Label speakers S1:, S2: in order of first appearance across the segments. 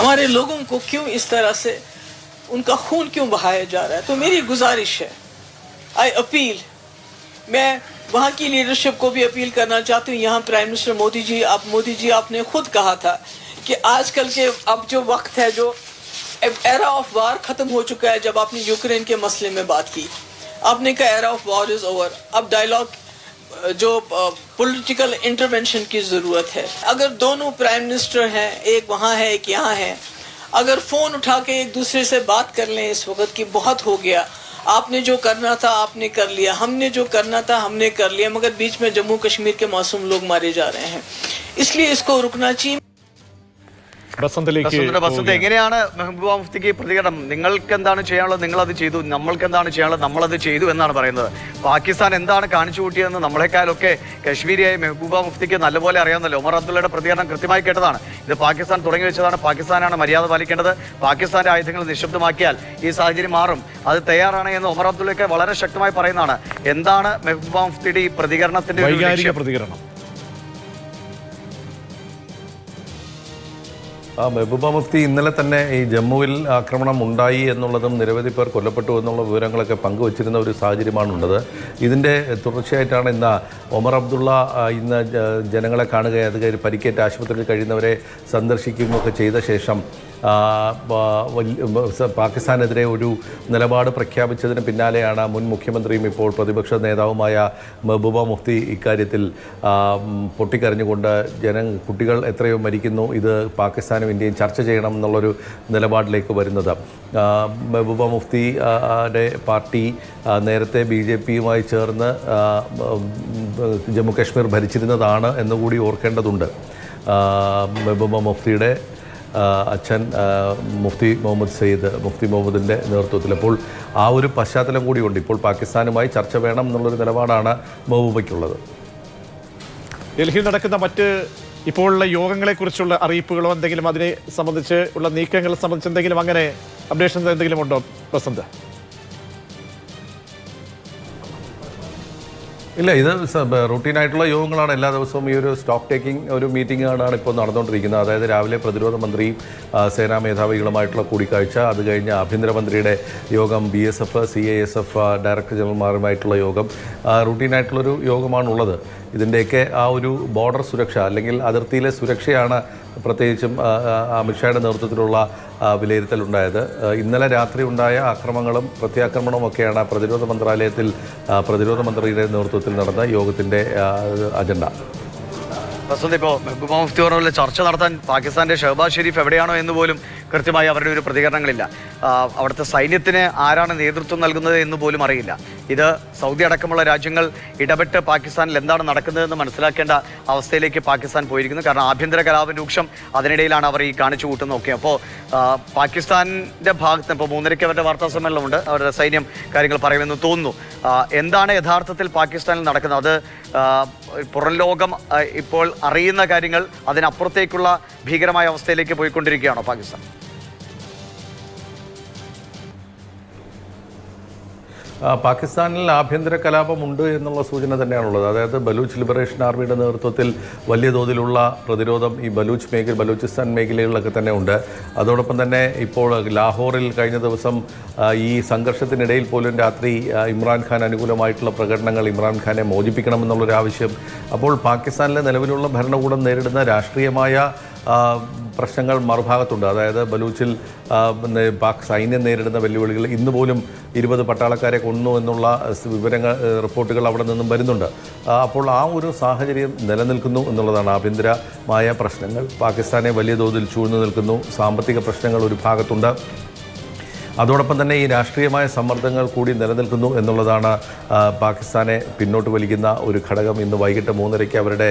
S1: हमारे लोगों को क्यों इस तरह से उनका खून क्यों बहाया जा रहा है? तो मेरी गुजारिश है, आई अपील, मैं वहाँ की लीडरशिप को भी अपील करना चाहती हूँ। यहाँ प्राइम मिनिस्टर मोदी जी आपने खुद कहा था कि आजकल के अब जो वक्त है, जो एरा ऑफ वार खत्म हो चुका है। जब आपने यूक्रेन के मसले में बात की, आपने कहा era of war is over, अब डायलॉग जो पॉलिटिकल इंटरवेंशन की ज़रूरत है। अगर दोनों प्राइम मिनिस्टर हैं, एक वहाँ है एक यहाँ है, अगर फ़ोन उठा के एक दूसरे से बात कर लें इस वक्त की बहुत हो गया। आपने जो करना था आपने कर लिया, हमने जो करना था हमने कर लिया, मगर बीच में जम्मू कश्मीर के मासूम लोग मारे जा रहे हैं, इसलिए इसको रुकना चाहिए।
S2: ബസന്ത് എങ്ങനെയാണ് മെഹബൂബ മുഫ്തിക്ക് പ്രതികരണം? നിങ്ങൾക്ക് എന്താണ് ചെയ്യാനുള്ളത് നിങ്ങളത് ചെയ്തു, നമ്മൾക്ക് എന്താണ് ചെയ്യാനുള്ളത് നമ്മളത് ചെയ്തു എന്നാണ് പറയുന്നത്. പാകിസ്ഥാൻ എന്താണ് കാണിച്ചു കൂട്ടിയതെന്ന് നമ്മളെക്കാളൊക്കെ കശ്മീരിയായ മെഹബൂബ മുഫ്തിക്ക് നല്ലപോലെ അറിയാവുന്നല്ലോ. ഉമർ അബ്ദുള്ളയുടെ പ്രതികരണം കൃത്യമായി കേട്ടതാണ്. ഇത് പാകിസ്ഥാൻ തുടങ്ങി വെച്ചതാണ്, പാകിസ്ഥാനാണ് മര്യാദ പാലിക്കേണ്ടത്, പാകിസ്ഥാന്റെ ആയുധങ്ങൾ നിശബ്ദമാക്കിയാൽ ഈ സാഹചര്യം മാറും, അത് തയ്യാറാണ് എന്ന് ഉമർ അബ്ദുള്ളയൊക്കെ വളരെ ശക്തമായി പറയുന്നതാണ്. എന്താണ് മെഹബൂബ മുഫ്തിയുടെ ഈ പ്രതികരണത്തിന്റെ പ്രതികരണം?
S3: മെഹബൂബ മുഫ്തി ഇന്നലെ തന്നെ ഈ ജമ്മുവിൽ ആക്രമണം ഉണ്ടായി എന്നുള്ളതും നിരവധി പേർ കൊല്ലപ്പെട്ടു എന്നുള്ള വിവരങ്ങളൊക്കെ പങ്കുവച്ചിരുന്ന ഒരു സാഹചര്യമാണുള്ളത്. ഇതിൻ്റെ തുടർച്ചയായിട്ടാണ് ഇന്ന് ഒമർ അബ്ദുള്ള ഇന്ന് ജനങ്ങളെ കാണുകയും അത് പരിക്കേറ്റ് ആശുപത്രിയിൽ കഴിയുന്നവരെ സന്ദർശിക്കുകയൊക്കെ ചെയ്ത ശേഷം പാകിസ്ഥാനെതിരെ ഒരു നിലപാട് പ്രഖ്യാപിച്ചതിന് പിന്നാലെയാണ് മുൻ മുഖ്യമന്ത്രിയും ഇപ്പോൾ പ്രതിപക്ഷ നേതാവുമായ മെഹബൂബ മുഫ്തി ഇക്കാര്യത്തിൽ പൊട്ടിക്കരഞ്ഞുകൊണ്ട് കുട്ടികൾ എത്രയോ മരിക്കുന്നു, ഇത് പാകിസ്ഥാനും ഇന്ത്യയും ചർച്ച ചെയ്യണം എന്നുള്ളൊരു നിലപാടിലേക്ക് വരുന്നത്. മെഹബൂബ മുഫ്തിയുടെ പാർട്ടി നേരത്തെ BJPയുമായി ചേർന്ന് ജമ്മു കാശ്മീർ ഭരിച്ചിരുന്നതാണ് എന്നുകൂടി ഓർക്കേണ്ടതുണ്ട്. മെഹബൂബ മുഫ്തിയുടെ അച്ഛൻ മുഫ്തി മുഹമ്മദിൻ്റെ നേതൃത്വത്തിൽ. അപ്പോൾ ആ ഒരു പശ്ചാത്തലം കൂടിയുണ്ട്. ഇപ്പോൾ പാകിസ്ഥാനുമായി ചർച്ച വേണം എന്നുള്ളൊരു നിലപാടാണ് മെഹബൂബയ്ക്കുള്ളത്.
S4: ഡൽഹിയിൽ നടക്കുന്ന മറ്റ് ഇപ്പോഴുള്ള യോഗങ്ങളെക്കുറിച്ചുള്ള അറിയിപ്പുകളോ എന്തെങ്കിലും അതിനെ സംബന്ധിച്ച് ഉള്ള നീക്കങ്ങളെ സംബന്ധിച്ച് എന്തെങ്കിലും അങ്ങനെ അപ്ഡേഷൻ എന്തെങ്കിലും ഉണ്ടോ വസന്ത്?
S3: ഇല്ല, ഇത് റൂട്ടീനായിട്ടുള്ള യോഗങ്ങളാണ്. എല്ലാ ദിവസവും ഈ ഒരു സ്റ്റോക്ക് ടേക്കിംഗ് ഒരു മീറ്റിംഗാണ് ഇപ്പോൾ നടന്നുകൊണ്ടിരിക്കുന്നത്. അതായത് രാവിലെ പ്രതിരോധ മന്ത്രിയും സേനാ മേധാവികളുമായിട്ടുള്ള കൂടിക്കാഴ്ച, അത് കഴിഞ്ഞ് ആഭ്യന്തരമന്ത്രിയുടെ യോഗം, BSF CISF ഡയറക്ടർ ജനറൽമാരുമായിട്ടുള്ള യോഗം, റൂട്ടീനായിട്ടുള്ളൊരു യോഗമാണുള്ളത്. ഇതിൻ്റെയൊക്കെ ആ ഒരു ബോർഡർ സുരക്ഷ അല്ലെങ്കിൽ അതിർത്തിയിലെ സുരക്ഷയാണ് പ്രത്യേകിച്ചും അമിത്ഷായുടെ നേതൃത്വത്തിലുള്ള വിലയിരുത്തലുണ്ടായത്. ഇന്നലെ രാത്രി ഉണ്ടായ ആക്രമണങ്ങളും പ്രത്യാക്രമണവും ഒക്കെയാണ് പ്രതിരോധ മന്ത്രാലയത്തിൽ പ്രതിരോധ മന്ത്രിയുടെ നേതൃത്വത്തിൽ നടന്ന യോഗത്തിൻ്റെ അജണ്ട.
S2: വസന്ത്, ഇപ്പോൾ മെഹബൂബ മുഫ്തി പറഞ്ഞ ചർച്ച നടത്താൻ പാകിസ്ഥാന്റെ ഷഹബാസ് ഷെരീഫ് എവിടെയാണോ എന്ന് പോലും കൃത്യമായി അവരുടെ ഒരു പ്രതികരണങ്ങളില്ല. അവിടുത്തെ സൈന്യത്തിന് ആരാണ് നേതൃത്വം നൽകുന്നത് എന്ന് പോലും അറിയില്ല. ഇത് സൗദി അടക്കമുള്ള രാജ്യങ്ങൾ ഇടപെട്ട് പാകിസ്ഥാനിൽ എന്താണ് നടക്കുന്നതെന്ന് മനസ്സിലാക്കേണ്ട അവസ്ഥയിലേക്ക് പാകിസ്ഥാൻ പോയിരിക്കുന്നു. കാരണം ആഭ്യന്തര കലാപം രൂക്ഷം, അതിനിടയിലാണ് അവർ ഈ കാണിച്ചു കൂട്ടുന്നതൊക്കെ. അപ്പോൾ പാകിസ്ഥാൻ്റെ ഭാഗത്ത് ഇപ്പോൾ 3:30 അവരുടെ വാർത്താ സമ്മേളനമുണ്ട്, അവരുടെ സൈന്യം കാര്യങ്ങൾ പറയുമെന്ന് തോന്നുന്നു. എന്താണ് യഥാർത്ഥത്തിൽ പാകിസ്ഥാനിൽ നടക്കുന്നത്? അത് പുറം ലോകം ഇപ്പോൾ അറിയുന്ന കാര്യങ്ങൾ അതിനപ്പുറത്തേക്കുള്ള ഭീകരമായ അവസ്ഥയിലേക്ക് പോയിക്കൊണ്ടിരിക്കുകയാണോ പാകിസ്ഥാൻ?
S3: പാകിസ്ഥാനിൽ ആഭ്യന്തര കലാപമുണ്ട് എന്നുള്ള സൂചന തന്നെയാണുള്ളത്. അതായത് ബലൂച്ച് ലിബറേഷൻ ആർമിയുടെ നേതൃത്വത്തിൽ വലിയ തോതിലുള്ള പ്രതിരോധം ഈ ബലൂചിസ്ഥാൻ മേഖലകളിലൊക്കെ തന്നെ ഉണ്ട്. അതോടൊപ്പം തന്നെ ഇപ്പോൾ ലാഹോറിൽ കഴിഞ്ഞ ദിവസം ഈ സംഘർഷത്തിനിടയിൽ പോലും രാത്രി ഇമ്രാൻഖാൻ അനുകൂലമായിട്ടുള്ള പ്രകടനങ്ങൾ, ഇമ്രാൻഖാനെ മോചിപ്പിക്കണമെന്നുള്ളൊരു ആവശ്യം. അപ്പോൾ പാകിസ്ഥാനിലെ നിലവിലുള്ള ഭരണകൂടം നേരിടുന്ന രാഷ്ട്രീയമായ പ്രശ്നങ്ങൾ മറുഭാഗത്തുണ്ട്. അതായത് ബലൂച്ചിൽ പാക് സൈന്യം നേരിടുന്ന വെല്ലുവിളികൾ, ഇന്ന് പോലും 20 പട്ടാളക്കാരെ കൊന്നു എന്നുള്ള റിപ്പോർട്ടുകൾ അവിടെ നിന്നും വരുന്നുണ്ട്. അപ്പോൾ ആ ഒരു സാഹചര്യം നിലനിൽക്കുന്നു എന്നുള്ളതാണ്. ആഭ്യന്തരമായ പ്രശ്നങ്ങൾ പാകിസ്ഥാനെ വലിയ തോതിൽ ചൂഴ്ന്നു നിൽക്കുന്നു. സാമ്പത്തിക പ്രശ്നങ്ങൾ ഒരു ഭാഗത്തുണ്ട്. അതോടൊപ്പം തന്നെ ഈ രാഷ്ട്രീയമായ സമ്മർദ്ദങ്ങൾ കൂടി നിലനിൽക്കുന്നു എന്നുള്ളതാണ് പാകിസ്ഥാനെ പിന്നോട്ട് വലിക്കുന്ന ഒരു ഘടകം. ഇന്ന് വൈകിട്ട് 3:30 അവരുടെ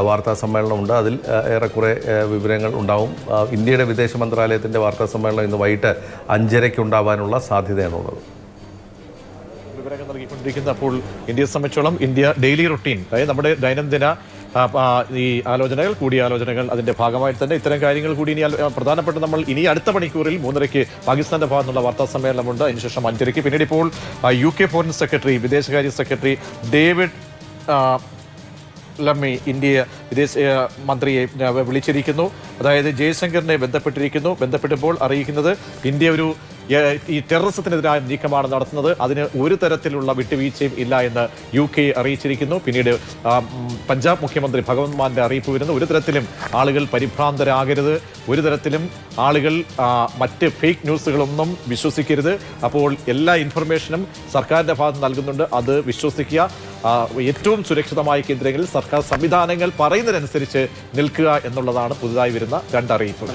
S3: വാർത്താ സമ്മേളനമുണ്ട്. അതിൽ ഏറെക്കുറെ വിവരങ്ങൾ ഉണ്ടാവും. ഇന്ത്യയുടെ വിദേശ മന്ത്രാലയത്തിൻ്റെ വാർത്താ സമ്മേളനം ഇന്ന് വൈകിട്ട് 5:30 ഉണ്ടാവാനുള്ള സാധ്യതയാണുള്ളത്.
S4: വിവരങ്ങൾ നൽകിക്കൊണ്ടിരിക്കുന്ന അപ്പോൾ ഇന്ത്യയെ സംബന്ധിച്ചോളം ഇന്ത്യ ഡെയിലി റൊട്ടീൻ, അതായത് നമ്മുടെ ദൈനംദിന ഈ ആലോചനകൾ, കൂടിയാലോചനകൾ, അതിന്റെ ഭാഗമായി തന്നെ ഇത്തരം കാര്യങ്ങൾ കൂടി ഇനി പ്രധാനപ്പെട്ട നമ്മൾ ഇനി അടുത്ത മണിക്കൂറിൽ 3:30 പാകിസ്ഥാന്റെ ഭാഗത്തുനിന്നുള്ള വാർത്താ സമ്മേളനമുണ്ട്. അതിനുശേഷം 5:30 പിന്നീട് ഇപ്പോൾ UK ഫോറിൻ സെക്രട്ടറി, വിദേശകാര്യ സെക്രട്ടറി ഡേവിഡ് ലമ്മി ഇന്ത്യ വിദേശ മന്ത്രിയെ വിളിച്ചിരിക്കുന്നു. അതായത് ജയശങ്കറിനെ ബന്ധപ്പെട്ടപ്പോൾ അറിയിക്കുന്നത് ഇന്ത്യ ഒരു ഈ ടെററിസത്തിനെതിരായ നീക്കമാണ് നടത്തുന്നത്. അതിന് ഒരു തരത്തിലുള്ള വിട്ടുവീഴ്ചയും ഇല്ല എന്ന് UK അറിയിച്ചിരിക്കുന്നു. പിന്നീട് പഞ്ചാബ് മുഖ്യമന്ത്രി ഭഗവന്ത് മാന്റെ അറിയിപ്പ് വരുന്നു, ഒരു തരത്തിലും ആളുകൾ പരിഭ്രാന്തരാകരുത്, ഒരു തരത്തിലും ആളുകൾ മറ്റ് ഫേക്ക് ന്യൂസുകളൊന്നും വിശ്വസിക്കരുത്. അപ്പോൾ എല്ലാ ഇൻഫർമേഷനും സർക്കാരിന്റെ ഭാഗത്ത് നൽകുന്നുണ്ട്, അത് വിശ്വസിക്കുക. ഏറ്റവും സുരക്ഷിതമായ കേന്ദ്രങ്ങളിൽ സർക്കാർ സംവിധാനങ്ങൾ പറയുന്നതിനനുസരിച്ച് നിൽക്കുക എന്നുള്ളതാണ് പുതുതായി വരുന്ന 2 അറിയിപ്പുകൾ.